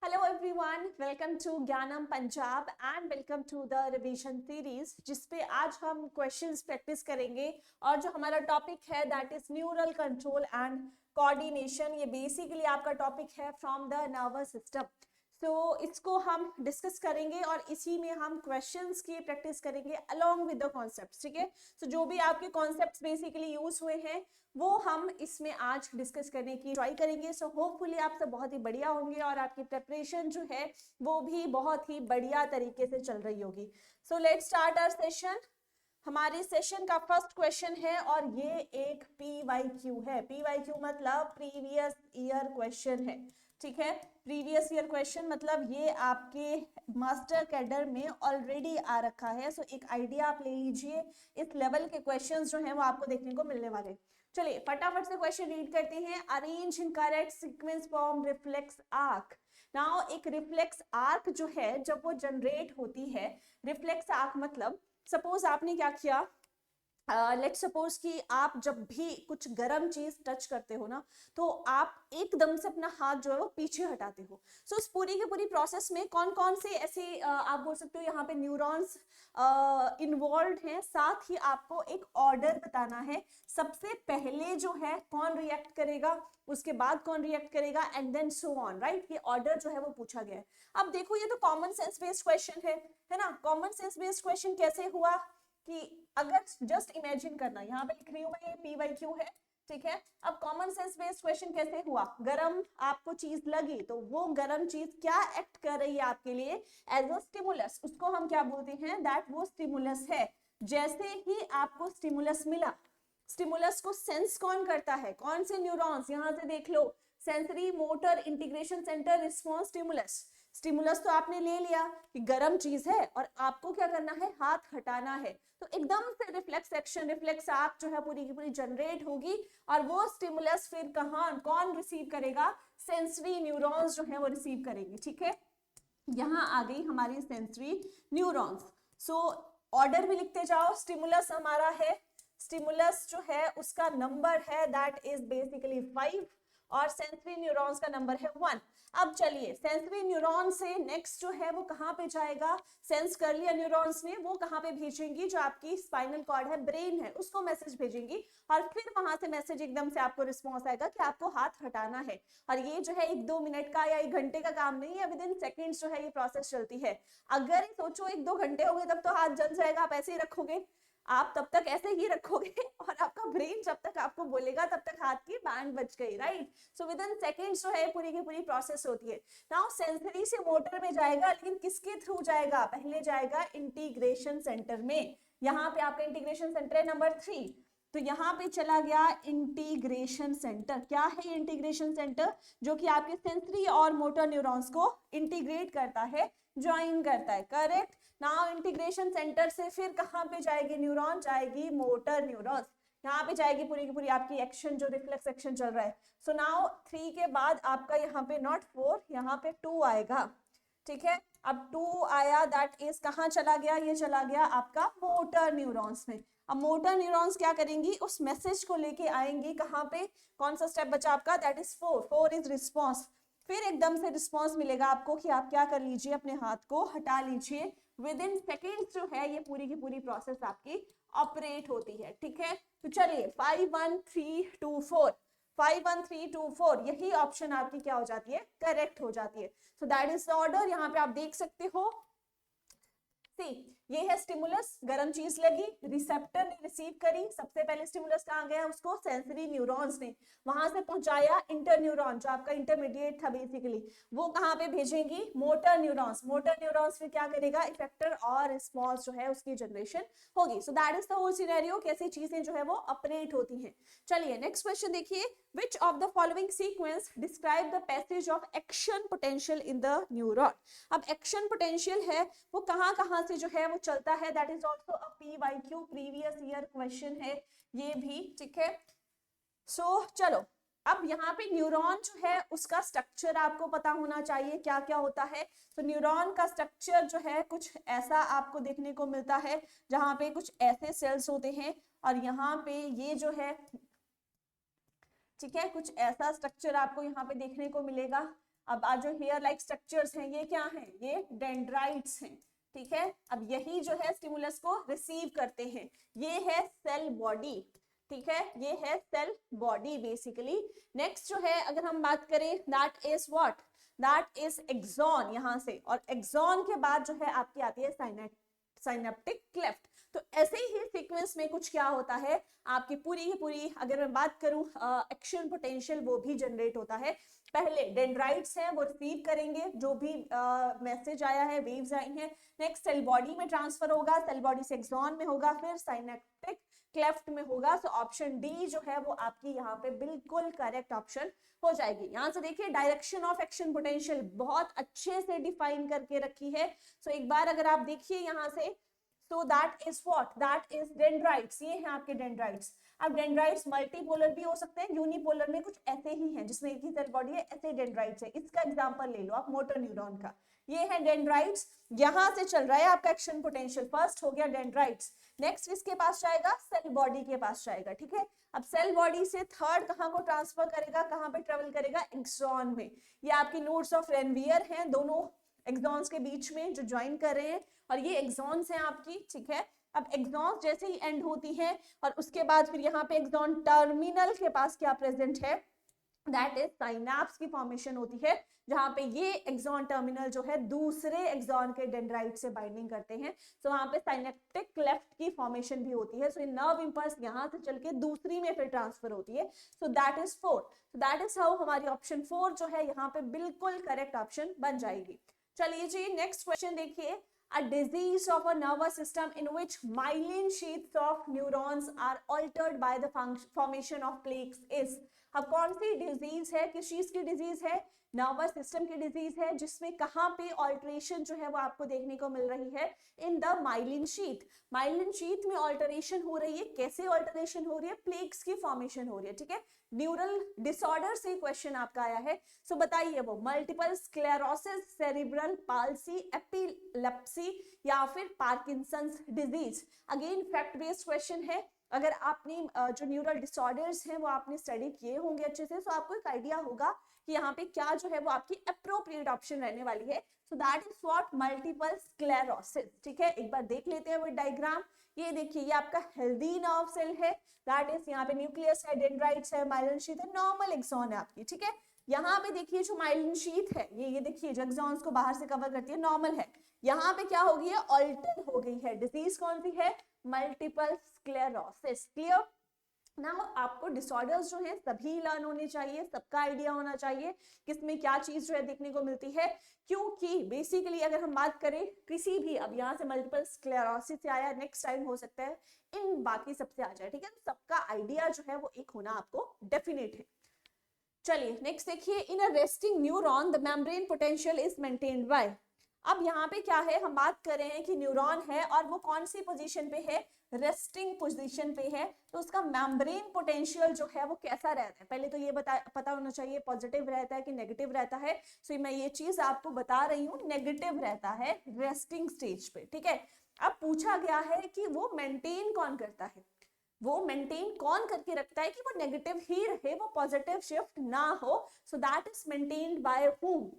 Hello everyone, welcome to Gyanam Punjab and welcome to the revision series, जिसपे आज हम questions practice करेंगे। और जो हमारा टॉपिक है that is neural control and coordination. ये बेसिकली आपका टॉपिक है फ्रॉम द नर्वस सिस्टम। सो इसको हम डिस्कस करेंगे और इसी में हम क्वेश्चंस की प्रैक्टिस करेंगे अलोंग विद द कॉन्सेप्ट्स। ठीक है, सो जो भी आपके कॉन्सेप्ट्स बेसिकली यूज हुए हैं वो हम इसमें आज डिस्कस करने की ट्राई करेंगे। सो होपफुली आप सब बहुत ही बढ़िया होंगे और आपकी प्रिपरेशन जो है वो भी बहुत ही बढ़िया तरीके से चल रही होगी। So let's start our session. हमारे सेशन का फर्स्ट क्वेश्चन है और ये एक PYQ है। PYQ मतलब प्रीवियस ईयर क्वेश्चन है। ठीक है, प्रीवियस ईयर क्वेश्चन मतलब ये आपके मास्टर कैडर में ऑलरेडी आ रखा है। सो एक आइडिया आप ले लीजिए, इस लेवल के क्वेश्चंस जो हैं वो आपको देखने को मिलने वाले। चलिए फटाफट से क्वेश्चन रीड करते हैं। Arrange in correct sequence form reflex arc. Now एक रिफ्लेक्स आर्क जो है जब वो जनरेट होती है, रिफ्लेक्स आर्क मतलब सपोज आपने क्या किया, लेट्स सपोज कि आप जब भी कुछ गर्म चीज टच करते हो ना, तो आप एकदम से अपना हाथ जो है वो पीछे हटाते हो। सो इस पूरी की पूरी प्रोसेस में कौन कौन से ऐसे आप बोल सकते हो यहाँ पे न्यूरॉन्स इन्वॉल्व हैं। साथ ही आपको एक ऑर्डर बताना है, सबसे पहले जो है कौन रिएक्ट करेगा, उसके बाद कौन रिएक्ट करेगा and then so on. Right, ये ऑर्डर जो है वो पूछा गया है। अब देखो ये तो कॉमन सेंस बेस्ड क्वेश्चन है ना। कॉमन सेंस बेस्ड क्वेश्चन कैसे हुआ कि अगर जस्ट इमेजिन करना, यहाँ पे लिख रही हूँ मैं, ये PYQ है। ठीक है, अब कॉमन सेंस बेस्ड क्वेश्चन कैसे हुआ, गरम आपको चीज लगी तो वो गरम चीज क्या एक्ट कर रही है आपके लिए एज अ स्टिमुलस, उसको हम क्या बोलते हैं, दैट वो स्टिमुलस है। जैसे ही आपको स्टिमुलस मिला, स्टिमुलस को सेंस कौन करता है, कौन से न्यूरॉन्स, यहां से देख लो, sensory motor integration centre response stimulus. Stimulus तो आपने ले लिया कि गर्म चीज है और आपको क्या करना है, हाथ हटाना है, तो एकदम से रिफ्लेक्स एक्शन, रिफ्लेक्स आर्क जो है पूरी की पूरी जनरेट होगी और वो स्टिमुलस फिर कहां कौन रिसीव करेगा, सेंसरी न्यूरॉन्स जो है वो रिसीव करेंगे। ठीक है, यहां आ गई हमारी सेंसरी न्यूरॉन्स। सो ऑर्डर भी लिखते जाओ। स्टिमुलस हमारा है, स्टिमुलस जो है उसका नंबर है दैट इज बेसिकली 5 और सेंसरी न्यूरॉन्स का नंबर है 1। अब चलिए सेंसरी न्यूरॉन से नेक्स्ट जो है वो कहां पे जाएगा, सेंस कर लिया न्यूरॉन्स ने, वो कहां पे भेजेंगी, जो आपकी स्पाइनल कॉर्ड है, ब्रेन है, उसको मैसेज भेजेंगी और फिर वहां से मैसेज एकदम से आपको रिस्पॉन्स आएगा कि आपको हाथ हटाना है। और ये जो है 1-2 मिनट का या 1 घंटे का काम नहीं है, विद इन सेकेंड्स जो है ये प्रोसेस चलती है। अगर सोचो 1-2 घंटे हो गए तब तो हाथ जल जाएगा, आप ऐसे ही रखोगे, आप तब तक ऐसे ही रखोगे और आपका ब्रेन जब तक आपको बोलेगा तब तक हाथ की बैंड बज गई। Right, so with in seconds जो है पूरी की पूरी प्रोसेस होती है। नाउ सेंसरी से मोटर में जाएगा, लेकिन किसके थ्रू जाएगा, पहले जाएगा इंटीग्रेशन सेंटर में। यहाँ पे आपका इंटीग्रेशन सेंटर है नंबर 3, तो यहाँ पे चला गया इंटीग्रेशन सेंटर। क्या है ये इंटीग्रेशन सेंटर, जो कि आपके सेंसरी और मोटर न्यूरॉन्स को इंटीग्रेट करता है, ज्वाइन करता है। करेक्ट, नाउ इंटीग्रेशन सेंटर से फिर कहां पे जाएगी न्यूरॉन, जाएगी मोटर न्यूरॉन्स, यहाँ पे जाएगी पूरी की पूरी आपकी एक्शन, जो रिफ्लेक्स एक्शन चल रहा है। सो नाउ 3 के बाद आपका यहाँ पे नॉट 4, यहाँ पे 2 आएगा। ठीक है, अब 2 आया, दैट इज कहाँ चला गया, ये चला गया आपका मोटर न्यूरॉन्स में। अब मोटर न्यूरॉन्स क्या करेंगी, उस मैसेज को लेके आएंगी कहाँ पे, कौन सा स्टेप बचा आपका, दैट इज 4 इज रिस्पॉन्स। फिर एकदम से रिस्पॉन्स मिलेगा आपको कि आप क्या कर लीजिए, अपने हाथ को हटा लीजिए। विद इन सेकेंड्स जो है ये पूरी की पूरी प्रोसेस आपकी ऑपरेट होती है। ठीक है, तो चलिए 5 1 3 2 4, 5 1 3 2 4, यही ऑप्शन आपकी क्या हो जाती है, करेक्ट हो जाती है। सो दैट इज द ऑर्डर। यहाँ पे आप देख सकते हो, सी ये है स्टिमुलस, गरम चीज लगी, रिसेप्टर ने रिसीव करी, सबसे पहले स्टिमुलस कहाँ गया, उसको सेंसरी न्यूरॉन्स ने वहां से पहुंचाया, इंटर न्यूरॉन जो आपका इंटरमीडिएट था बेसिकली, वो कहाँ पे भेजेंगी, मोटर न्यूरॉन्स। मोटर न्यूरॉन्स फिर क्या करेगा, इफेक्टर और रिस्पॉन्स जो है उसकी जनरेशन होगी। So that is the whole scenario, कैसी चीजें जो है वो ऑपरेट होती हैं। चलिए नेक्स्ट क्वेश्चन देखिए, which of the following sequence describe the passage of action potential in the neuron। अब एक्शन पोटेंशियल है वो कहां कहां से जो है वो चलता है, that is also a PYQ previous year question है ये भी। ठीक है, सो चलो अब यहाँ पे न्यूरॉन जो है उसका स्ट्रक्चर आपको पता होना चाहिए, क्या क्या होता है। तो न्यूरॉन का स्ट्रक्चर जो है कुछ ऐसा आपको देखने को मिलता है, जहां पे कुछ ऐसे सेल्स होते हैं और यहाँ पे ये जो है, ठीक है, कुछ ऐसा स्ट्रक्चर आपको यहाँ पे देखने को मिलेगा। अब आज जो हेयर लाइक स्ट्रक्चर्स हैं ये क्या हैं, ये डेंड्राइट्स हैं, ठीक है। अब यही जो है स्टिमुलस को रिसीव करते हैं, ये है सेल बॉडी, ठीक है, ये है सेल बॉडी बेसिकली। नेक्स्ट जो है अगर हम बात करें that is what, that is axon, यहाँ से, और एक्सॉन के बाद जो है आपकी आती है साइनेप्टिक क्लेफ्ट। तो ऐसे ही सीक्वेंस में कुछ क्या होता है, आपकी पूरी की पूरी अगर मैं बात करूं एक्शन पोटेंशियल वो भी जनरेट होता है। पहले डेंड्राइट्स हैं वो रिसीव करेंगे जो भी मैसेज आया है, वेव्स आई हैं, नेक्स्ट सेल बॉडी में ट्रांसफर होगा, सेल बॉडी से एक्सॉन में होगा, फिर साइनेप्टिक क्लेफ्ट में होगा। सो ऑप्शन डी जो है वो आपकी यहाँ पे बिल्कुल करेक्ट ऑप्शन हो जाएगी। यहाँ से देखिए डायरेक्शन ऑफ एक्शन पोटेंशियल बहुत अच्छे से डिफाइन करके रखी है। सो एक बार अगर आप देखिए यहाँ से, so that is what, that is dendrites, ये हैं आपके डेंड्राइट्स। अब डेंड्राइट्स मल्टीपोलर भी हो सकते हैं, यूनिपोलर में कुछ ऐसे ही हैं जिसमें एक ही सेल बॉडी है, ऐसे डेंड्राइट्स है। इसका एग्जांपल ले लो आप मोटर न्यूरॉन का, ये है डेंड्राइट्स, यहाँ से चल रहा है आपका एक्शन पोटेंशियल। फर्स्ट हो गया डेंड्राइट्स, नेक्स्ट किसके पास जाएगा, सेल बॉडी के पास जाएगा, ठीक है। अब सेल बॉडी से थर्ड कहाँ को ट्रांसफर करेगा, कहाँ पे ट्रेवल करेगा, एक्सॉन में। ये आपकी नोड्स ऑफ रेनवियर हैं, दोनों एक्सॉन्स के बीच में जो ज्वाइन कर रहे हैं, और ये एक्सॉन्स हैं आपकी, ठीक है। अब एक्सॉन्स जैसे ही एंड होती है और उसके बाद फिर यहाँ पे एक्सॉन टर्मिनल के पास क्या प्रेजेंट है, दैट इज साइनैप्स की फॉर्मेशन होती है, जहां पे ये एक्सॉन टर्मिनल जो है दूसरे एक्सॉन के डेंड्राइट से बाइंडिंग करते हैं। सो वहां पे साइनेप्टिक क्लेफ्ट की फॉर्मेशन भी होती है। सो ये नर्व इंपल्स यहाँ से चल के दूसरी में फिर ट्रांसफर होती है। सो that is 4, that is how हमारी ऑप्शन 4 जो है यहाँ पे बिल्कुल करेक्ट ऑप्शन बन जाएगी। चलिए जी नेक्स्ट क्वेश्चन देखिए, a disease of a nervous system in which myelin sheaths of neurons are altered by the formation of plaques is। अब कौन सी डिजीज है, किस चीज की डिजीज है, नर्वस सिस्टम की डिजीज है, जिसमें कहाँ पे ऑल्टरेशन जो है वो आपको देखने को मिल रही है, in the myelin sheath. Myelin sheath में ऑल्टरेशन हो रही है, कैसे ऑल्टरेशन हो रही है, प्लेक्स की फॉर्मेशन हो रही है, ठीक है। न्यूरल डिसऑर्डर से क्वेश्चन आपका आया है। सो बताइए वो multiple sclerosis, cerebral palsy, epilepsy या फिर Parkinson's disease. Again fact based question है। अगर आपने जो न्यूरल डिसऑर्डर्स हैं वो आपने स्टडी किए होंगे अच्छे से, तो आपको एक आइडिया होगा कि यहाँ पे क्या जो है वो आपकी अप्रोप्रिएट ऑप्शन रहने वाली है। सो that is what, multiple sclerosis, ठीक है। एक बार देख लेते हैं वो डायग्राम। ये देखिए ये आपका हेल्दी नर्व सेल है, दैट इज यहाँ पे न्यूक्लियस है, डेंड्राइट्स है, माइलिन शीथ है, नॉर्मल एक्सॉन है आपकी, ठीक है। यहाँ पे देखिए जो माइलिन शीथ है ये देखिए जो एक्सॉन्स को बाहर से कवर करती है, नॉर्मल है। यहाँ पे क्या हो गई है, ऑल्टर हो गई है। डिजीज कौन सी है, मल्टीपल स्क्लेरोसिस। क्लियर। नाउ आपको डिसऑर्डर्स जो है सभी लर्न होने चाहिए, सबका आइडिया होना चाहिए किसमें क्या चीज जो है देखने को मिलती है, क्योंकि बेसिकली अगर हम बात करें किसी भी, अब यहाँ से मल्टीपल स्क्लेरोसिस से आया, नेक्स्ट टाइम हो सकता है इन बाकी सबसे आ जाए, ठीक है। सबका आइडिया जो है वो एक होना आपको डेफिनेट है। चलिए नेक्स्ट देखिए, in a resting neuron the membrane potential is maintained by. अब यहाँ पे क्या है, हम बात कर रहे हैं कि न्यूरॉन है और वो कौन सी पोजीशन पे है, रेस्टिंग पोजीशन पे है, तो उसका मेम्ब्रेन पोटेंशियल जो है वो कैसा रहता है, पहले तो ये पता होना चाहिए पॉजिटिव रहता है कि नेगेटिव रहता है। सो मैं ये चीज आपको बता रही हूँ, नेगेटिव रहता है रेस्टिंग स्टेज पे, ठीक है। अब पूछा गया है कि वो मेंटेन कौन करता है, वो मेंटेन कौन करके रखता है कि वो नेगेटिव ही रहे, वो पॉजिटिव शिफ्ट ना हो। So that is maintained by whom.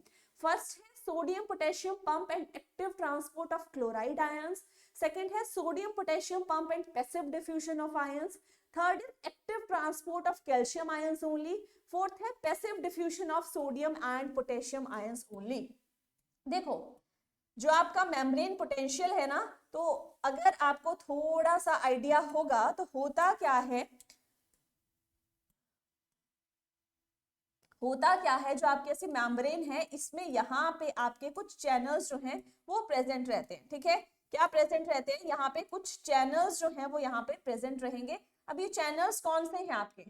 First है sodium potassium pump and active transport of chloride ions. Second है sodium potassium pump and passive diffusion of ions. Third is active transport of calcium ions only. Fourth है passive diffusion of sodium and potassium ions only. देखो जो आपका membrane potential है ना, तो अगर आपको थोड़ा सा आइडिया होगा तो होता क्या है, जो आपके ऐसी मेम्ब्रेन है इसमें यहाँ पे आपके कुछ चैनल्स जो हैं वो प्रेजेंट रहते हैं, ठीक है। क्या प्रेजेंट रहते हैं, यहाँ पे कुछ चैनल्स जो हैं वो यहाँ पे प्रेजेंट रहेंगे। अब ये चैनल्स कौन से हैं आपके,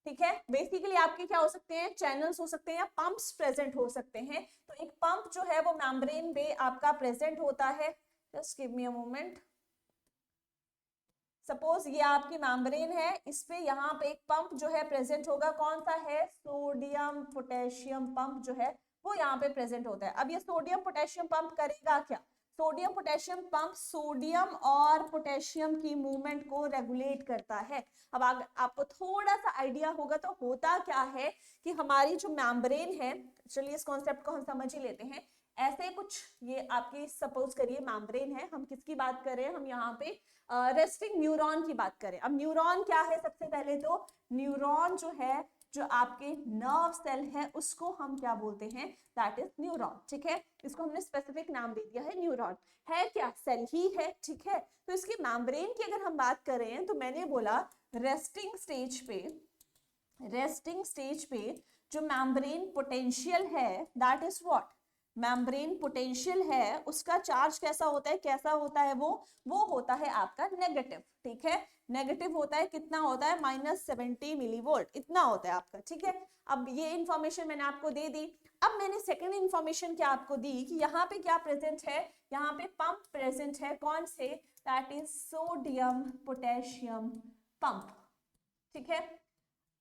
ठीक है। बेसिकली आपके क्या हो सकते हैं, चैनल्स हो सकते हैं या पंप्स प्रेजेंट हो सकते हैं। तो एक पंप जो है वो मेम्ब्रेन पे आपका प्रेजेंट होता है। Just give me a moment. Suppose ये आपकी मेम्ब्रेन है, इस पे यहाँ पे एक पंप जो है प्रेजेंट होगा, कौन सा है, सोडियम पोटेशियम पंप जो है वो यहाँ पे प्रेजेंट होता है। अब ये सोडियम पोटेशियम पंप करेगा क्या, सोडियम पोटेशियम पंप सोडियम और पोटेशियम की मूवमेंट को रेगुलेट करता है। अब आपको थोड़ा सा आइडिया होगा तो होता क्या है कि हमारी जो मेम्ब्रेन है, चलिए इस कॉन्सेप्ट को हम समझ ही लेते हैं। ऐसे कुछ ये आपकी सपोज करिए मेम्ब्रेन है, हम किसकी बात कर रहे हैं, हम यहाँ पे रेस्टिंग न्यूरॉन की बात करें। अब न्यूरॉन क्या है, सबसे पहले तो न्यूरॉन जो है, जो आपके नर्व सेल है उसको हम क्या बोलते हैं, दैट इज न्यूरॉन। ठीक है, इसको हमने स्पेसिफिक नाम दे दिया है न्यूरॉन। है क्या, सेल ही है। ठीक है, तो इसकी मेम्ब्रेन की अगर हम बात कर रहे हैं तो मैंने बोला रेस्टिंग स्टेज पे जो मेम्ब्रेन पोटेंशियल है, that is what, membrane potential है, उसका चार्ज कैसा होता है, कैसा होता है वो होता है आपका नेगेटिव। ठीक है, नेगेटिव होता है, कितना होता है, -70 मिलीवोल्ट, इतना होता है आपका। ठीक है, अब ये इंफॉर्मेशन मैंने आपको दे दी। अब मैंने सेकंड इंफॉर्मेशन क्या आपको दी कि यहाँ पे क्या प्रेजेंट है, यहाँ पे पंप प्रेजेंट है, कौन से, that is sodium potassium pump. ठीक है,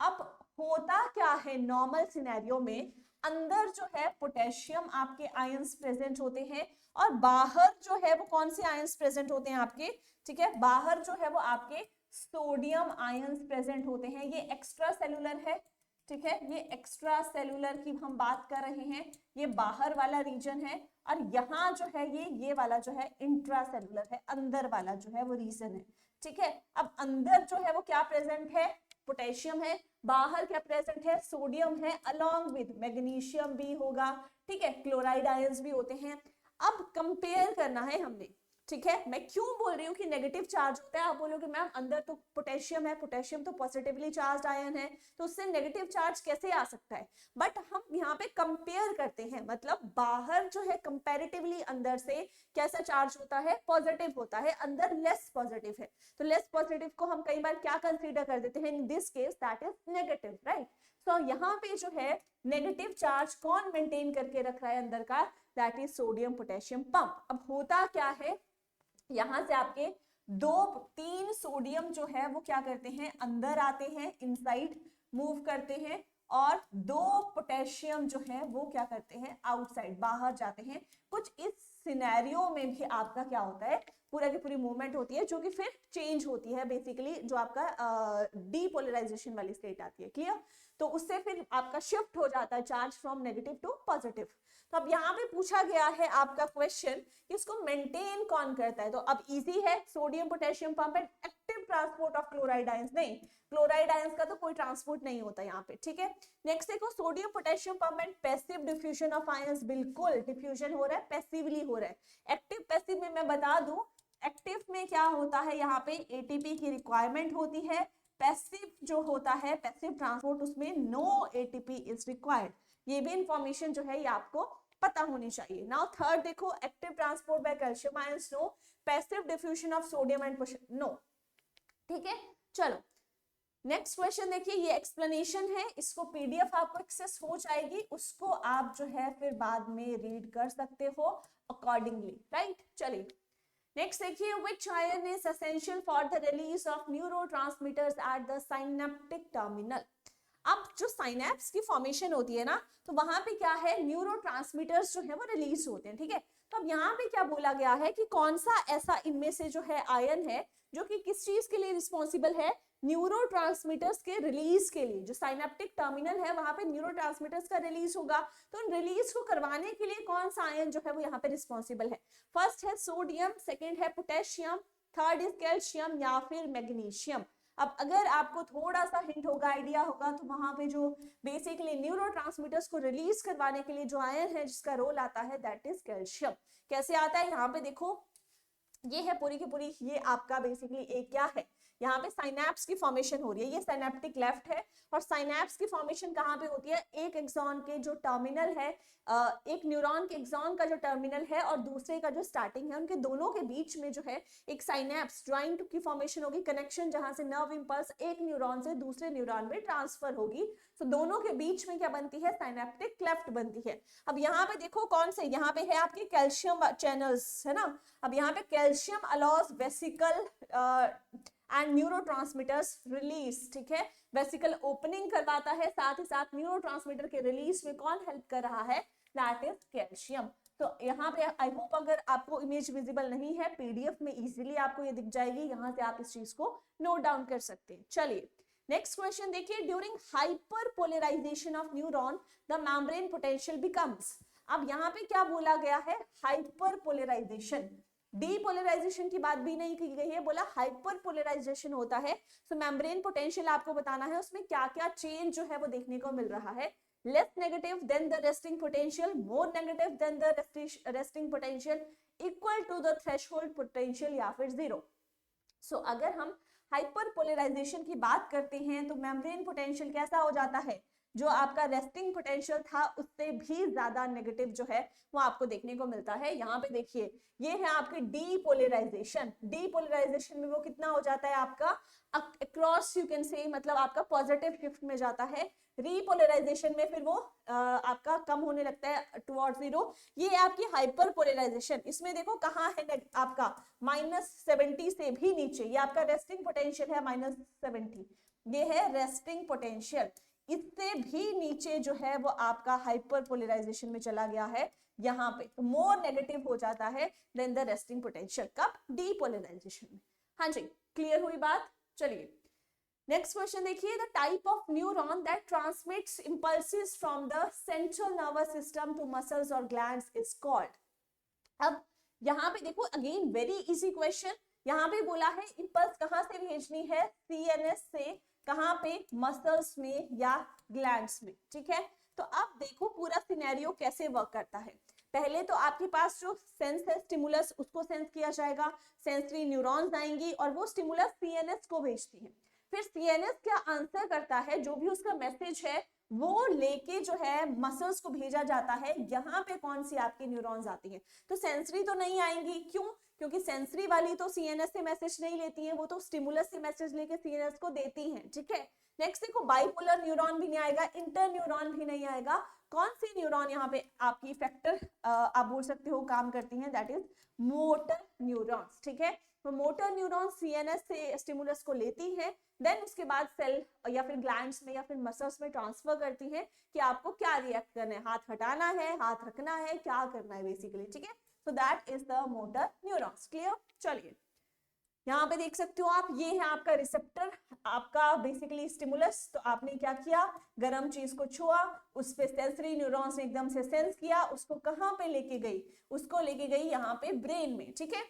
अब होता क्या है नॉर्मल सिनेरियो में, अंदर जो है पोटेशियम आपके आयंस प्रेजेंट होते हैं और बाहर जो है वो कौन से आयंस प्रेजेंट होते हैं आपके, ठीक है, बाहर जो है वो आपके सोडियम आयंस प्रेजेंट होते हैं। ये एक्स्ट्रा सेलुलर है। ठीक है, ये एक्स्ट्रा सेलुलर की हम बात कर रहे हैं, ये बाहर वाला रीजन है। और यहाँ जो है ये वाला जो है इंट्रा सेलुलर है, अंदर वाला जो है वो रीजन है। ठीक है, अब अंदर जो है वो क्या प्रेजेंट है, पोटेशियम है, बाहर क्या प्रेजेंट है, सोडियम है, अलोंग विद मैग्नीशियम भी होगा। ठीक है, क्लोराइड आयंस भी होते हैं। अब कंपेयर करना है हमने। ठीक है, मैं क्यों बोल रही हूँ कि नेगेटिव चार्ज होता है, आप बोलोगे मैम अंदर तो पोटेशियम है, पोटेशियम तो पॉजिटिवली चार्ज आयन है, तो उससे नेगेटिव चार्ज कैसे आ सकता है। बट हम यहाँ पे कंपेयर करते हैं, मतलब बाहर जो है कंपैरेटिवली अंदर से कैसा चार्ज होता है, पॉजिटिव होता है, अंदर लेस पॉजिटिव है। तो लेस पॉजिटिव को हम कई बार क्या कंसीडर कर देते हैं, in this case that is negative, right. तो यहाँ पे जो है नेगेटिव चार्ज कौन मेंटेन करके रख रहा है अंदर का, that is sodium potassium pump. अब होता क्या है, यहां से आपके 2-3 सोडियम जो है वो क्या करते हैं, अंदर आते हैं, इनसाइड मूव करते हैं, और 2 पोटेशियम जो है वो क्या करते हैं, आउटसाइड बाहर जाते हैं। कुछ इस सिनेरियो में भी आपका क्या होता है, पूरा की पूरी मूवमेंट होती है, जो कि फिर चेंज होती है बेसिकली, जो आपका डीपोलराइजेशन वाली स्टेट आती है। क्लियर, तो उससे फिर आपका शिफ्ट हो जाता है charge from negative to positive. तो अब यहाँ पे पूछा गया है आपका क्वेश्चन कि इसको मेंटेन कौन करता है, तो अब इजी है, sodium potassium pump and active transport of chloride ions, नहीं क्लोराइड आयंस का तो कोई ट्रांसपोर्ट नहीं होता यहाँ पे। ठीक है, नेक्स्ट देखो, sodium potassium pump and passive diffusion of ions, बिल्कुल डिफ्यूजन हो रहा है, पैसिवली हो रहा है। एक्टिव पैसिव में मैं बता दूं, एक्टिव में क्या होता है, यहाँ पे एटीपी की रिक्वायरमेंट होती है, पैसिव जो होता है, पैसिव ट्रांसपोर्ट, उसमें नो एटीपी इज रिक्वायर्ड। ये भी इंफॉर्मेशन जो है ये आपको पता होनी चाहिए। नाउ थर्ड देखो, active transport by calcium ions no, passive diffusion of sodium and no. ठीक है, चलो नेक्स्ट क्वेश्चन देखिए, ये एक्सप्लेनेशन है, इसको पीडीएफ आपको एक्सेस हो जाएगी, उसको आप जो है फिर बाद में रीड कर सकते हो अकॉर्डिंगली, राइट। चलिए नेक्स्ट देखिए, which ion is essential for the release of neurotransmitters at the synaptic terminal। अब जो साइनेप्स की फॉर्मेशन होती है ना, तो वहां पे क्या है, न्यूरोट्रांसमीटर्स जो है वो रिलीज होते हैं। ठीक है, तो अब यहाँ पे क्या बोला गया है कि कौन सा ऐसा इनमें से जो है आयन है जो कि किस चीज के लिए रिस्पॉन्सिबल है, न्यूरोट्रांसमीटर्स के रिलीज के लिए। जो साइनेप्टिक टर्मिनल है वहां पे न्यूरोट्रांसमीटर्स का रिलीज होगा, तो उन रिलीज को करवाने के लिए कौन सा आयन जो है वो यहाँ पे रिस्पॉन्सिबल है। फर्स्ट है सोडियम, सेकेंड है पोटेशियम, थर्ड इज कैल्शियम या फिर मैग्नीशियम। अब अगर आपको थोड़ा सा हिंट होगा, आइडिया होगा, तो वहां पे जो बेसिकली न्यूरोट्रांसमीटर्स को रिलीज करवाने के लिए जो आयन है जिसका रोल आता है, दैट इज कैल्शियम। कैसे आता है, यहाँ पे देखो, ये है पूरी की पूरी, ये आपका बेसिकली एक क्या है, यहाँ पे साइनेप्स की फॉर्मेशन हो रही है, ये साइनेप्टिक लेफ्ट है, और साइनेप्स की फॉर्मेशन कहाँ पे होती है, एक एक्सॉन के जो टर्मिनल है, एक न्यूरॉन के एक्सॉन का जो टर्मिनल है और दूसरे का जो स्टार्टिंग है, उनके दोनों के बीच में जो है एक साइनेप्स ज्वाइंट की फॉर्मेशन होगी, कनेक्शन, जहां से नर्व इंपल्स एक न्यूरॉन से दूसरे न्यूरॉन में ट्रांसफर होगी। तो दोनों के बीच में क्या बनती है, साइनेप्टिक क्लेफ्ट बनती है। अब यहाँ पे देखो कौन से, यहाँ पे है आपके कैल्शियम चैनल्स, है ना। अब यहाँ पे calcium allows vesicle and neurotransmitters release. ठीक है, वेसिकल ओपनिंग करवाता है, साथ ही साथ न्यूरोट्रांसमीटर के रिलीज में कौन हेल्प कर रहा है, दैट इज कैल्शियम। तो यहाँ पे आई होप अगर आपको इमेज विजिबल नहीं है, पीडीएफ में इजीली आपको ये दिख जाएगी, यहाँ से आप इस चीज को नोट डाउन कर सकते हैं। चलिए नेक्स्ट क्वेश्चन देखिए, during hyperpolarization of neuron the membrane potential becomes. अब यहाँ पे क्या बोला गया है, हाइपर पोलराइजेशन, डीपोलराइजेशन की बात भी नहीं की गई है, बोला हाइपर पोलराइजेशन होता है। तो मेम्ब्रेन पोटेंशियल आपको बताना है उसमें क्या क्या चेंज जो है वो देखने को मिल रहा है। less negative than the resting potential, more negative than the resting potential, equal to the threshold potential या फिर zero। So अगर हम हाइपर पोलराइजेशन की बात करते हैं तो मेम्ब्रेन पोटेंशियल कैसा हो जाता है, जो आपका रेस्टिंग पोटेंशियल था उससे भी ज्यादा नेगेटिव जो है वो आपको देखने को मिलता है। यहाँ पे देखिए ये है आपकी डीपोलराइजेशन, डीपोलराइजेशन में वो कितना हो जाता है आपका अक्रॉस, यू कैन से, मतलब आपका पॉजिटिव शिफ्ट में जाता है। रीपोलराइजेशन में फिर वो आपका कम होने लगता है टुवर्ड्स जीरो। ये है आपकी हाइपर पोलराइजेशन, इसमें देखो कहाँ है आपका -70 से भी नीचे, ये आपका रेस्टिंग पोटेंशियल है -70, ये है रेस्टिंग पोटेंशियल। इससे भी नीचे जो है वो आपका हाइपर पोलराइजेशन में चला गया है, यहाँ पे तो मोर नेगेटिव हो जाता है देन द रेस्टिंग पोटेंशियल, कब, डीपोलराइजेशन में। हाँ जी, क्लियर हुई बात। चलिए नेक्स्ट क्वेश्चन देखिए, the type of neuron that transmits impulses from the central nervous system to muscles और ग्लैंड्स इज कॉल्ड। अब यहाँ पे देखो अगेन वेरी इजी क्वेश्चन, यहाँ पे बोला है इंपल्स कहाँ से भेजनी है, सीएनएस से, कहाँ पे, मसल्स में या ग्लैंड्स में, ठीक है। तो अब देखो पूरा सिनेरियो कैसे वर्क करता है। पहले तो आपके पास जो सेंस है स्टिमुलस, उसको सेंस किया जाएगा, सेंसरी न्यूरॉन्स आएंगी और वो स्टिमुलस सीएनएस को भेजती है। फिर सीएनएस क्या आंसर करता है, जो भी उसका मैसेज है वो लेके जो है मसल्स को भेजा जाता है। यहाँ पे कौन सी आपकी न्यूरॉन्स आती है, तो सेंसरी तो नहीं आएंगी, क्यों, क्योंकि सेंसरी वाली तो सीएनएस से मैसेज नहीं लेती है, वो तो स्टिमुलस से मैसेज लेके सीएनएस को देती हैं, ठीक है। नेक्स्ट देखो बाइपोलर न्यूरॉन भी नहीं आएगा, इंटर न्यूरॉन भी नहीं आएगा। कौन सी न्यूरॉन यहाँ पे आपकी फैक्टर आप बोल सकते हो काम करती हैं, दैट इज मोटर न्यूरॉन्स, ठीक है। तो मोटर न्यूरॉन सीएनएस से स्टिमुलस को लेती है, देन उसके बाद सेल या फिर ग्लैंड्स में या फिर मसल्स में ट्रांसफर करती है कि आपको क्या रिएक्ट करना है, हाथ हटाना है, हाथ रखना है, क्या करना है बेसिकली, ठीक है। सो that is the motor neurons, clear. चलिए यहाँ पे देख सकते हो आप, ये है आपका रिसेप्टर, आपका बेसिकली स्टिमुलस। तो आपने क्या किया, गर्म चीज को छुआ, उस पे सेंसरी न्यूरॉन्स ने एकदम से सेंस किया, उसको कहाँ पे लेके गई, उसको लेके गई यहाँ पे ब्रेन में, ठीक है।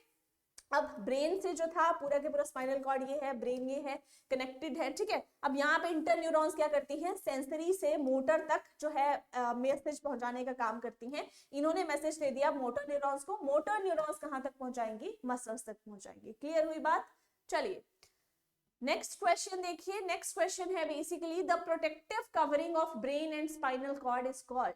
अब ब्रेन से जो था पूरा के पूरा स्पाइनल कॉर्ड ये है, ब्रेन ये है, कनेक्टेड है, ठीक है। अब यहाँ पे इंटर न्यूरॉन्स क्या करती हैं, सेंसरी से मोटर तक जो है मैसेज पहुंचाने का काम करती हैं। इन्होंने मैसेज दे दिया मोटर न्यूरॉन्स को, मोटर न्यूरॉन्स कहाँ तक पहुंचाएंगी, मसल्स तक पहुंचाएंगी। क्लियर हुई बात। चलिए नेक्स्ट क्वेश्चन देखिए, नेक्स्ट क्वेश्चन है basically the protective covering of brain and spinal cord is called.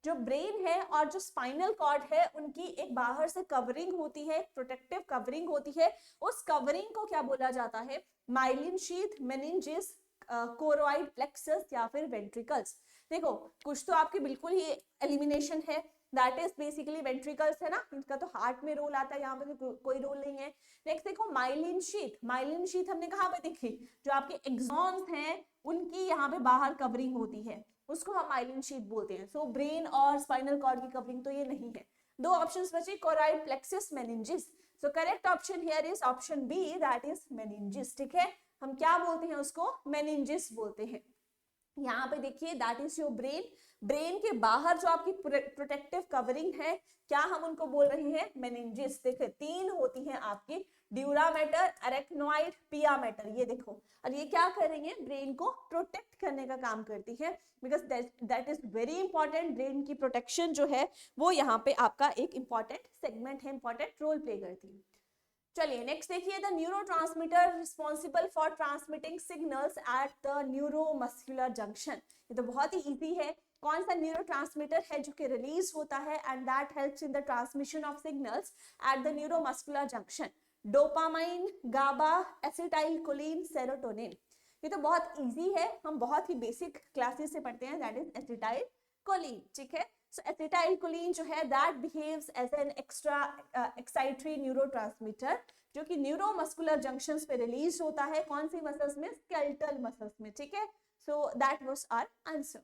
जो ब्रेन है और जो स्पाइनल कॉर्ड है उनकी एक बाहर से कवरिंग होती है, प्रोटेक्टिव कवरिंग होती है, उस कवरिंग को क्या बोला जाता है, myelin sheath, meninges, choroid plexus या फिर वेंट्रिकल्स। देखो कुछ तो आपके बिल्कुल ही एलिमिनेशन है, दैट इज बेसिकली वेंट्रिकल्स है ना, इनका तो हार्ट में रोल आता है, यहाँ पे तो कोई रोल नहीं है। नेक्स्ट देखो माइलिन शीथ, माइलिन शीथ हमने कहाँ पे देखी, जो आपके एक्सॉन्स हैं उनकी यहाँ पे बाहर कवरिंग होती है, उसको हम माइलिन शीथ बोलते हैं। सो ब्रेन और स्पाइनल कॉर्ड की कवरिंग तो ये नहीं है। दो ऑप्शंस बचे, choroid plexus, meninges. So correct option here is option B, that is meninges, ठीक है। हम क्या बोलते हैं उसको, मेनिंजिस बोलते हैं। यहाँ पे देखिए that is your brain, brain के बाहर जो आपकी प्रोटेक्टिव कवरिंग है, क्या हम उनको बोल रहे हैं, मेनिंजिस। देखिए तीन होती हैं आपकी, ड्यूरामेटर, अरेक्नोइड, पियामेटर, ये देखो, और ये क्या कर रही है, ब्रेन को प्रोटेक्ट करने का काम करती है, because that is very important. Brain की प्रोटेक्शन जो है वो यहाँ पे आपका एक इंपॉर्टेंट सेगमेंट है, इंपॉर्टेंट रोल प्ले करती है। चलिए नेक्स्ट देखिए, the neurotransmitter responsible for transmitting signals at the neuromuscular junction. ये तो बहुत ही इजी है, कौन सा न्यूरोट्रांसमीटर है जो कि रिलीज होता है and that helps in the transmission of signals at the neuromuscular junction, dopamine, GABA, acetylcholine, serotonin. ये तो बहुत इजी है, हम बहुत ही बेसिक क्लासेस से पढ़ते हैं, दैट इज एसिटाइलकोलिन, ठीक है। So acetylcholine जो है that behaves as an extra excitatory neurotransmitter, जो कि न्यूरोमस्कुलर जंक्शंस पे रिलीज होता है, कौन सी मसल्स में, स्केलेटल मसल्स में, ठीक है। So that was our answer.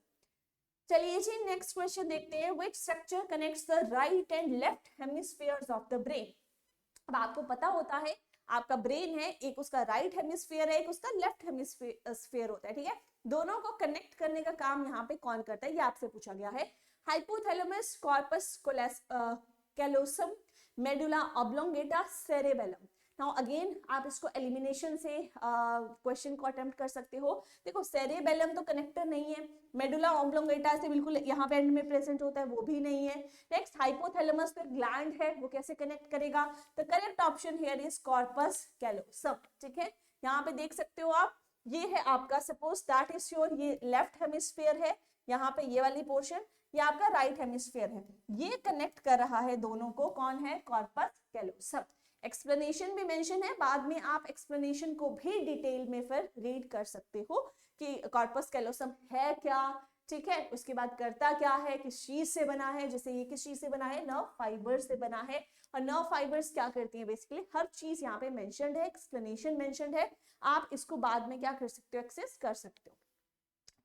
चलिए जी नेक्स्ट क्वेश्चन देखते हैं, which structure connects the right and left hemispheres of the brain. अब आपको पता होता है आपका ब्रेन है, एक उसका राइट हेमिस्फीयर है, एक उसका लेफ्ट हेमिस्फीयर होता है, ठीक है। दोनों को कनेक्ट करने का काम यहाँ पे कौन करता है, ये आपसे पूछा गया है। Hypothalamus, corpus callosum, medulla oblongata, cerebellum. Now again आप इसको एलिमिनेशन से क्वेश्चन को अटेम्प्ट कर सकते हो। देखो सेरेबेलम तो कनेक्टर नहीं है, मेडुला ऑब्लोंगेटा से बिल्कुल यहाँ पे एंड में प्रेजेंट होता है, वो भी नहीं है। नेक्स्ट हाइपोथैलेमस पे ग्लैंड है, वो कैसे कनेक्ट करेगा। The correct option here is corpus callosum, ठीक है। यहाँ पे देख सकते हो आप, ये है आपका, सपोज दैट इज योर, ये लेफ्ट हेमिस्फीयर है, यहाँ पे ये वाली पोर्शन, ये आपका राइट हेमिस्फीयर है, ये कनेक्ट कर रहा है दोनों को, कौन है, कॉर्पस कैलोसम। एक्सप्लेनेशन भी मेंशन है, बाद में आप एक्सप्लेनेशन को भी डिटेल में फिर रीड कर सकते हो कि कॉर्पस कैलोसम है क्या, ठीक है, उसके बाद करता क्या है, किस चीज से बना है, जैसे ये किस चीज से बना है, नर्व फाइबर से बना है। और नर्व फाइबर्स क्या करती है, बेसिकली हर चीज यहाँ पे मेंशन्ड है, एक्सप्लेनेशन मेंशन्ड है, आप इसको बाद में क्या कर सकते हो, एक्सेस कर सकते हो।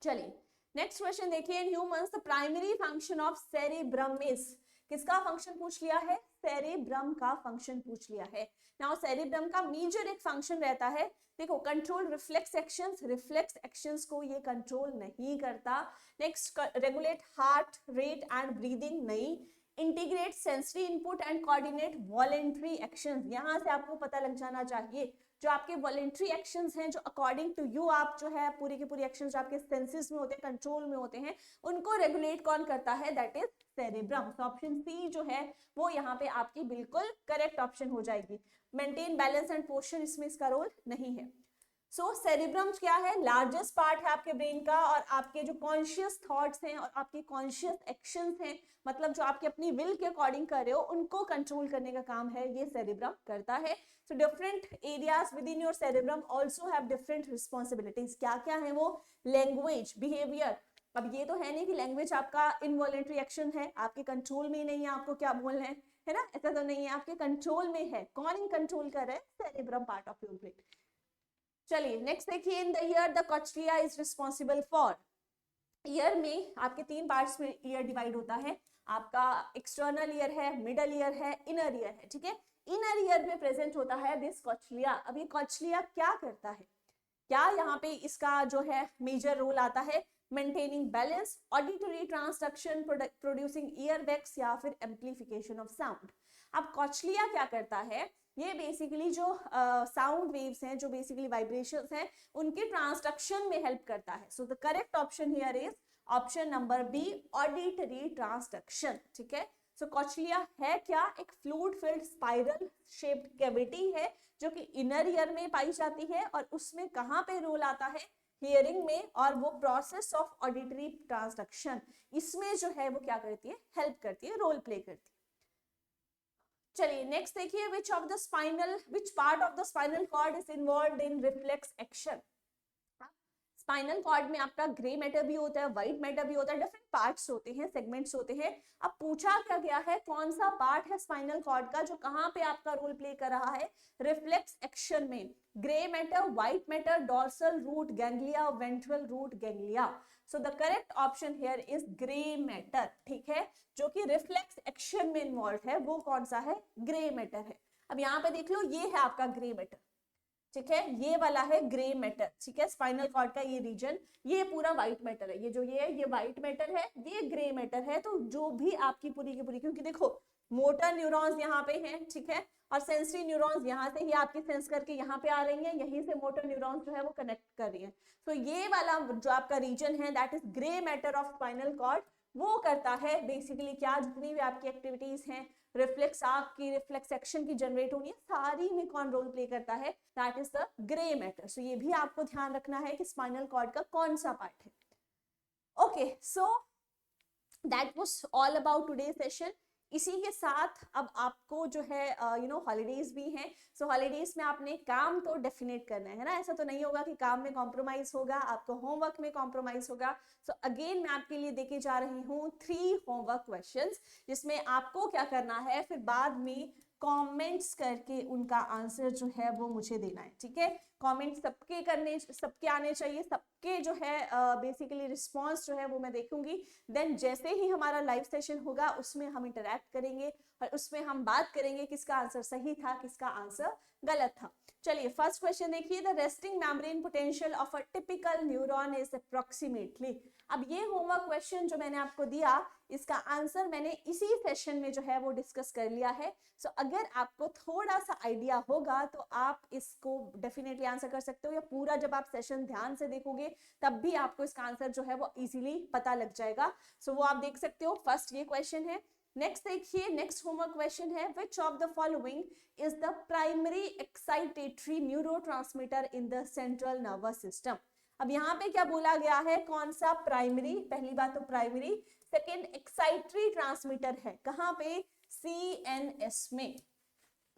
चलिए नेक्स्ट क्वेश्चन देखिए, in humans the primary function of cerebrum is, किसका फंक्शन पूछ लिया है, सेरेब्रम का फंक्शन पूछ लिया है। नाउ सेरेब्रम का मेजर एक फंक्शन रहता है, देखो control reflex actions, reflex actions को ये कंट्रोल नहीं करता। Next regulate heart rate and breathing, नहीं। Integrate sensory input and coordinate voluntary actions, यहां से आपको पता लग जाना चाहिए जो आपके वॉलेंट्री एक्शंस हैं, जो अकॉर्डिंग टू यू आप जो है पूरी के पूरी एक्शंस जो आपके सेंसेस में होते हैं, कंट्रोल में होते हैं, उनको रेगुलेट कौन करता है, दैट इज सेरेब्रम। तो ऑप्शन सी जो है वो यहाँ पे आपकी बिल्कुल करेक्ट ऑप्शन हो जाएगी। मेंटेन बैलेंस एंड पोस्चर, इसमें इसका रोल नहीं है। सो सेरिब्रम क्या है, लार्जेस्ट पार्ट है आपके ब्रेन का, और आपके जो कॉन्शियस थॉट्स हैं और आपके कॉन्शियस एक्शंस हैं, मतलब जो आपके अपनी विल के अकॉर्डिंग कर रहे हो, उनको कंट्रोल करने का काम है ये सेरिब्रम करता है। So different areas with in your cerebrum also have different responsibilities, क्या क्या है वो, लैंग्वेज, बिहेवियर। अब ये तो है नहीं कि लैंग्वेज आपका इनवॉलेंट्री एक्शन है, आपके कंट्रोल में नहीं है, आपको क्या बोलना है ना, ऐसा तो नहीं है, आपके कंट्रोल में है, कौन कंट्रोल कर रहा है, cerebrum part of your brain. चलिए नेक्स्ट देखिए, in the year the कॉचलिया is responsible for, year में आपके तीन पार्ट्स में ईयर डिवाइड होता है, आपका एक्सटर्नल ईयर है, मिडल ईयर है, इनर ईयर है, ठीक है। इनर ईयर में प्रेजेंट होता है दिस कॉचलिया। अब ये कॉचलिया क्या करता है, क्या यहाँ पे इसका जो है मेजर रोल आता है, maintaining balance, auditory transduction, producing ear wax, या फिर एम्प्लीफिकेशन ऑफ साउंड। अब कॉचलिया क्या करता है, ये बेसिकली जो साउंड वेव्स हैं, जो बेसिकली वाइब्रेशंस हैं, उनके ट्रांसडक्शन में हेल्प करता है। So the correct option here is option number B, auditory transduction, ठीक है। सो कॉचलिया है क्या, एक fluid filled spiral shaped cavity है जो कि इनर ईयर में पाई जाती है, और उसमें कहाँ पे रोल आता है, हियरिंग में, और वो प्रोसेस ऑफ ऑडिटरी ट्रांसडक्शन, इसमें जो है वो क्या करती है, हेल्प करती है, रोल प्ले करती है। चलिए नेक्स्ट देखिए, which part of the spinal cord is involved in reflex action। Spinal cord में आपका ग्रे मैटर भी होता है, व्हाइट मैटर भी होता है, डिफरेंट पार्ट्स होते हैं, सेगमेंट्स होते हैं। अब पूछा क्या गया है, कौन सा पार्ट है स्पाइनल कॉर्ड का जो कहाँ पे आपका रोल प्ले कर रहा है रिफ्लेक्स एक्शन में, grey matter, white matter, dorsal root ganglia, ventral root ganglia. So the correct option here is grey matter, ठीक है, जो कि रिफ्लेक्स एक्शन में इन्वॉल्व है, वो कौन सा है, ग्रे मैटर है। अब यहाँ पे देख लो, ये है आपका ग्रे मैटर, ठीक है, ये वाला है ग्रे मैटर, ठीक है, स्पाइनल कॉर्ड का ये रीजन, ये पूरा व्हाइट मैटर है, ये जो ये है ये व्हाइट मैटर है, ये ग्रे मैटर है। तो जो भी आपकी पूरी की पूरी, क्योंकि देखो मोटर न्यूरॉन्स यहाँ पे हैं, ठीक है, और सेंसरी न्यूरॉन्स यहाँ से ही आपकी सेंस करके यहाँ पे आ रही हैं, यहीं से मोटर न्यूरॉन्स जो है वो कनेक्ट कर रही हैं। तो ये वाला जो आपका रीजन है that is grey matter of spinal cord, वो करता है बेसिकली क्या, जितनी भी आपकी एक्टिविटीज हैं, रिफ्लेक्स आपकी रिफ्लेक्स एक्शन की जनरेट होनी है, सारी में कौन रोल प्ले करता है, that is the grey matter. So ये भी आपको ध्यान रखना है कि स्पाइनल कॉर्ड का कौन सा पार्ट है। Okay, so that was all about today session. इसी के साथ अब आपको जो है हॉलीडेज भी हैं, सो हॉलीडेज में आपने काम तो डेफिनेट करना है ना, ऐसा तो नहीं होगा कि काम में कॉम्प्रोमाइज होगा, आपको होमवर्क में कॉम्प्रोमाइज होगा। सो अगेन मैं आपके लिए देके जा रही हूँ 3 होमवर्क क्वेश्चंस, जिसमें आपको क्या करना है, फिर बाद में कमेंट्स करके उनका आंसर जो है वो मुझे देना है, ठीक है। कमेंट सबके आने चाहिए, सबके जो है बेसिकली रिस्पांस जो है वो मैं देखूंगी। देन जैसे ही हमारा लाइव सेशन होगा उसमें हम इंटरैक्ट करेंगे और उसमें हम बात करेंगे किसका आंसर सही था, किसका आंसर गलत था। चलिए फर्स्ट क्वेश्चन देखिए, the resting membrane potential of a typical neuron is approximately. अब ये होमवर्क क्वेश्चन जो मैंने आपको दिया, इसका आंसर मैंने इसी सेशन में जो है वो डिस्कस कर लिया है। सो अगर आपको थोड़ा सा आइडिया होगा तो आप इसको डेफिनेटली आंसर कर सकते हो, या पूरा जब आप सेशन ध्यान से देखोगे तब भी आपको इसका आंसर जो है वो इजीली पता लग जाएगा। सो वो आप देख सकते हो। फर्स्ट ये क्वेश्चन है। नेक्स्ट देखिए, नेक्स्ट होमवर्क क्वेश्चन है, which of the following is the primary excitatory neurotransmitter in the central nervous system. अब यहाँ पे क्या बोला गया है, कौन सा प्राइमरी, पहली बात तो प्राइमरी, सेकेंड एक्साइटरी ट्रांसमीटर है कहाँ पे, CNS में,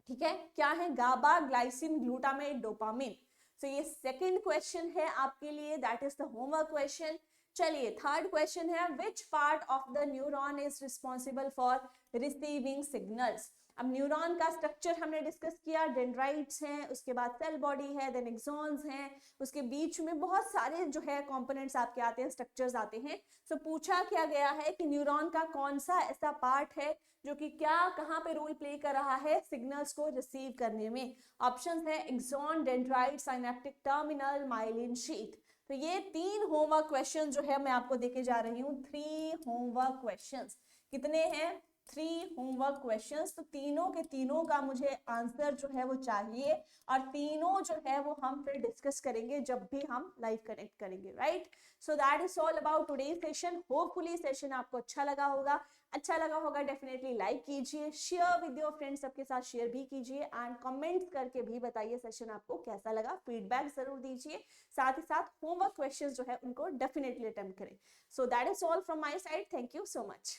ठीक है। क्या है, गाबा, ग्लाइसिन, ग्लूटामेट, डोपामिन। सो ये सेकेंड क्वेश्चन है आपके लिए, that is the homework question. चलिए थर्ड क्वेश्चन है, which part of the neuron is responsible for receiving signals. अब न्यूरॉन का स्ट्रक्चर हमने डिस्कस किया, डेंड्राइट्स हैं, उसके बाद सेल बॉडी है, देन एक्सॉन्स हैं, उसके बीच में बहुत सारे जो है कंपोनेंट्स आपके आते हैं, स्ट्रक्चर्स आते हैं। सो पूछा क्या गया है कि न्यूरॉन का कौन सा ऐसा पार्ट है जो कि क्या कहाँ पे रोल प्ले कर रहा है सिग्नल्स को रिसीव करने में। ऑप्शंस है axon, dendrite, synaptic terminal, myelin sheath. तो ये 3 होमवर्क क्वेश्चन जो है मैं आपको देके जा रही हूँ, 3 होमवर्क क्वेश्चंस। कितने हैं, 3 होमवर्क क्वेश्चंस। तो तीनों के तीनों का मुझे आंसर जो है वो चाहिए, और तीनों जो है वो हम फिर डिस्कस करेंगे जब भी हम लाइव कनेक्ट करेंगे, right. So that is all about today session. Hopefully session आपको अच्छा लगा होगा। अच्छा लगा होगा डेफिनेटली लाइक कीजिए, शेयर विद योर फ्रेंड्स, सबके साथ शेयर भी कीजिए, एंड कमेंट्स करके भी बताइए सेशन आपको कैसा लगा, फीडबैक जरूर दीजिए। साथ ही साथ होमवर्क क्वेश्चंस जो है उनको डेफिनेटली अटेम्प्ट करें। सो that is all from my side, thank you so much.